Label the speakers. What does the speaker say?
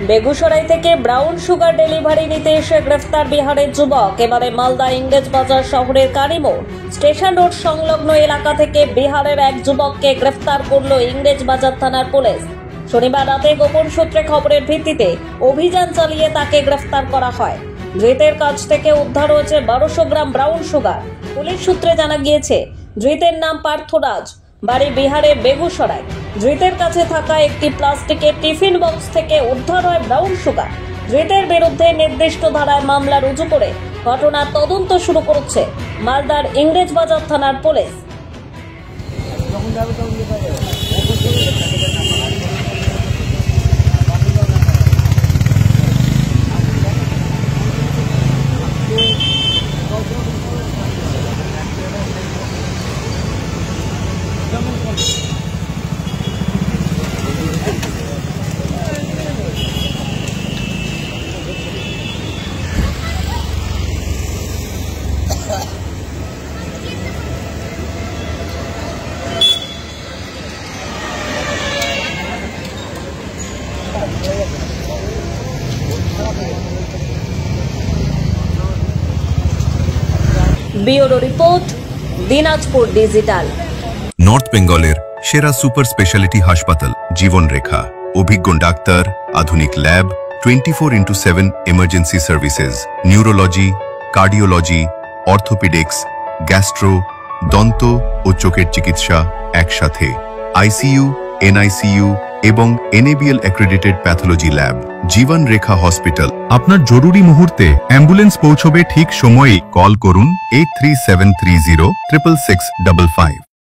Speaker 1: বেগুসরাই থেকে brown sugar delivery নিতে এসে গ্রেফতার বিহারের যুবক। এবারে মালদা ইংরেজ বাজার শহরের কারিমোড় স্টেশন রোড সংলগ্ন এলাকা থেকে বিহারের এক যুবককে গ্রেফতার করলো ইংরেজ বাজার থানার পুলিশ। শনিবার রাতে গোপন সূত্রে খবরের ভিত্তিতে অভিযান চালিয়ে তাকে গ্রেফতার করা হয়। ধৃতের কাছ থেকে উদ্ধার হয়েছে 1200 গ্রাম ব্রাউন সুগার। পুলিশ সূত্রে জানা গিয়েছে ধৃতের নাম পার্থরাজ, বাড়ি বিহারের বেগুসরাই। ধৃতের কাছে থাকা একটি প্লাস্টিকের টিফিন বক্স থেকে উদ্ধার হয় ব্রাউন সুগার। ধৃতের বিরুদ্ধে নির্দিষ্ট ধারায় মামলা রুজু করে ঘটনার তদন্ত শুরু করেছে মালদার ইংরেজ বাজার থানার police. Bureau report, Dinajpur digital.
Speaker 2: North বেঙ্গলের সেরা সুপার স্পেশালিটি হাসপাতাল জীবন রেখা, অভিজ্ঞ ডাক্তার, আধুনিক lab, 24x7 emergency services, neurology, cardiology, orthopaedics, gastro, দন্ত ও চোখের চিকিৎসা একসাথে, আইসিইউ, এনআইসিইউ এবং NABL অ্যাক্রেডিটেড প্যাথোলজি ল্যাব। জীবন রেখা হসপিটাল। আপনার জরুরি মুহূর্তে অ্যাম্বুলেন্স পৌঁছবে ঠিক সময়ে। কল করুন 83730 66655।